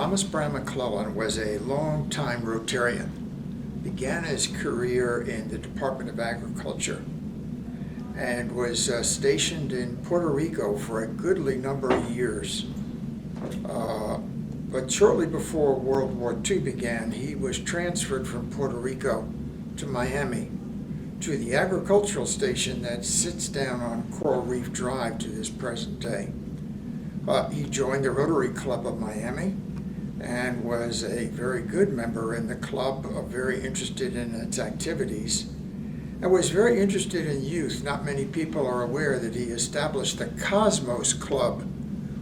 Thomas Brown McClelland was a long-time Rotarian. Began his career in the Department of Agriculture and was stationed in Puerto Rico for a goodly number of years. But shortly before World War II began, he was transferred from Puerto Rico to Miami, to the agricultural station that sits down on Coral Reef Drive to this present day. He joined the Rotary Club of Miami and was a very good member in the club, very interested in its activities, and was very interested in youth. Not many people are aware that he established the Cosmos Club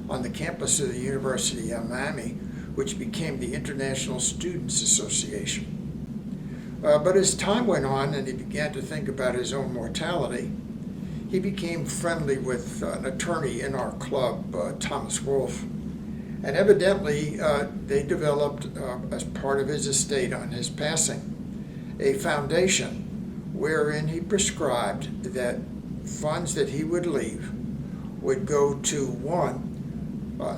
on the campus of the University of Miami, which became the International Students Association. But as time went on and he began to think about his own mortality, he became friendly with an attorney in our club, Thomas Wolfe, and evidently they developed, as part of his estate on his passing, a foundation wherein he prescribed that funds that he would leave would go to one,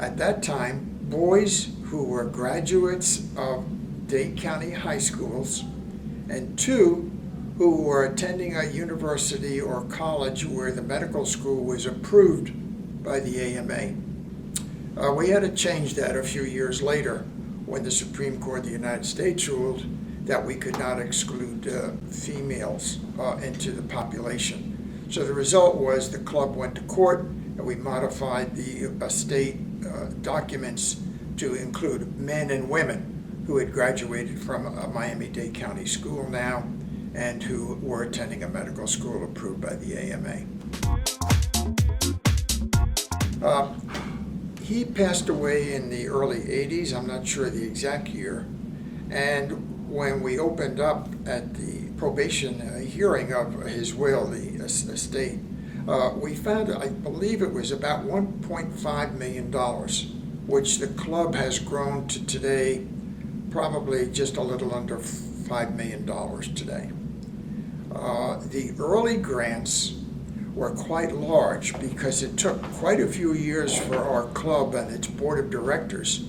at that time, boys who were graduates of Dade County high schools, and two, who were attending a university or college where the medical school was approved by the AMA. We had to change that a few years later when the Supreme Court of the United States ruled that we could not exclude females into the population. So the result was the club went to court and we modified the estate documents to include men and women who had graduated from a Miami-Dade County school now and who were attending a medical school approved by the AMA. He passed away in the early 80s, I'm not sure the exact year, and when we opened up at the probation hearing of his will, the estate, we found, I believe it was about $1.5 million, which the club has grown to today probably just a little under $5 million today. The early grants were quite large because it took quite a few years for our club and its board of directors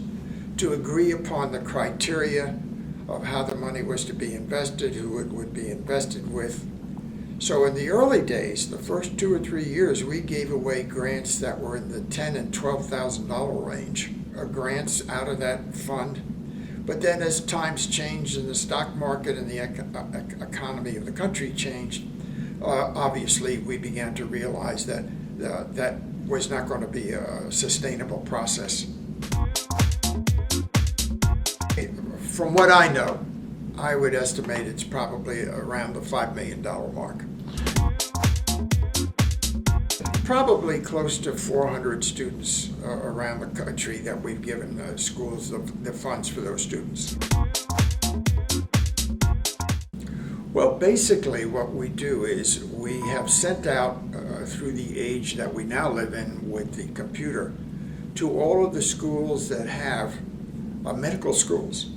to agree upon the criteria of how the money was to be invested, who it would be invested with. So in the early days, the first 2 or 3 years, we gave away grants that were in the $10,000 and $12,000 range, grants out of that fund. But then as times changed and the stock market and the economy of the country changed, obviously we began to realize that that was not going to be a sustainable process. From what I know, I would estimate it's probably around the $5 million mark. Probably close to 400 students around the country that we've given schools the funds for those students. Well, basically what we do is we have sent out through the age that we now live in with the computer to all of the schools that have medical schools,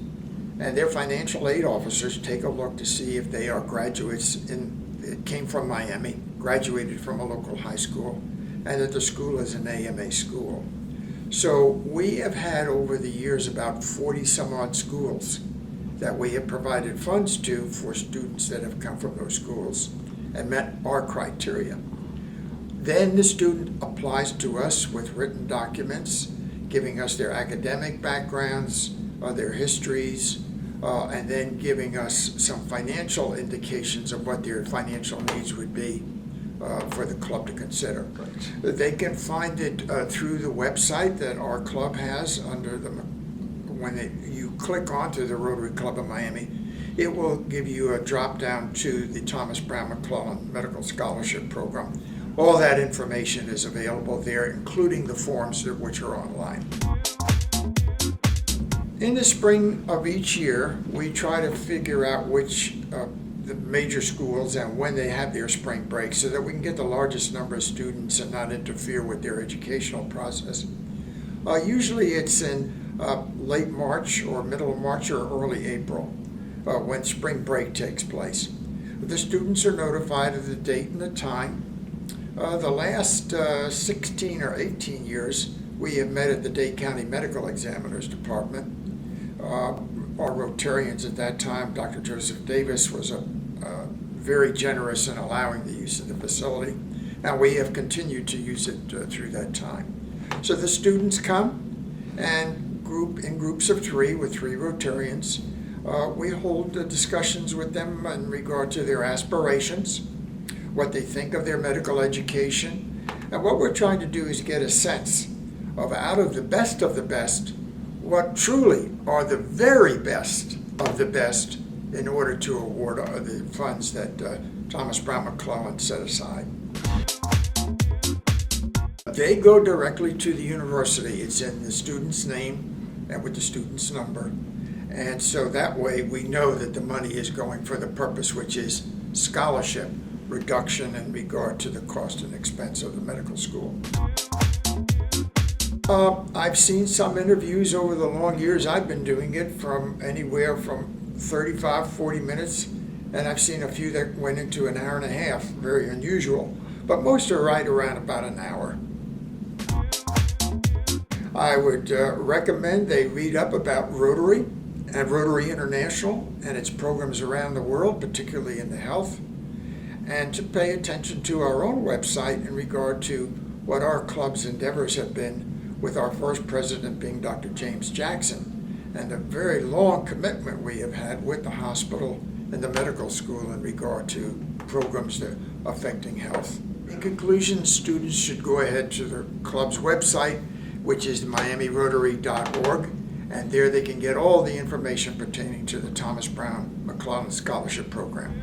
and their financial aid officers take a look to see if they are graduates that came from Miami, graduated from a local high school, and that the school is an AMA school. So we have had over the years about 40 some odd schools that we have provided funds to for students that have come from those schools and met our criteria. Then the student applies to us with written documents, giving us their academic backgrounds, their histories, and then giving us some financial indications of what their financial needs would be for the club to consider. Right. They can find it through the website that our club has under the, you click onto the Rotary Club of Miami, it will give you a drop down to the Thomas Brown McClelland Medical Scholarship Program. All that information is available there, including the forms which are online. In the spring of each year, we try to figure out which the major schools and when they have their spring break so that we can get the largest number of students and not interfere with their educational process. Usually it's in late March or middle of March or early April when spring break takes place. The students are notified of the date and the time. The last 16 or 18 years, we have met at the Dade County Medical Examiner's Department Our Rotarians at that time, Dr. Joseph Davis, was very generous in allowing the use of the facility, and we have continued to use it through that time. So the students come, and in groups of three with three Rotarians, we hold discussions with them in regard to their aspirations, what they think of their medical education, and what we're trying to do is get a sense of, out of the best, what truly are the very best of the best in order to award the funds that Thomas Brown McClelland set aside. They go directly to the university. It's in the student's name and with the student's number. And so that way we know that the money is going for the purpose, which is scholarship reduction in regard to the cost and expense of the medical school. I've seen some interviews over the long years I've been doing it from anywhere from 35, 40 minutes, and I've seen a few that went into an hour and a half, very unusual, but most are right around about an hour. I would recommend they read up about Rotary and Rotary International and its programs around the world, particularly in the health, and to pay attention to our own website in regard to what our club's endeavors have been, with our first president being Dr. James Jackson, and a very long commitment we have had with the hospital and the medical school in regard to programs that affecting health. In conclusion, students should go ahead to their club's website, which is miamirotary.org, and there they can get all the information pertaining to the Thomas Brown McClelland Scholarship Program.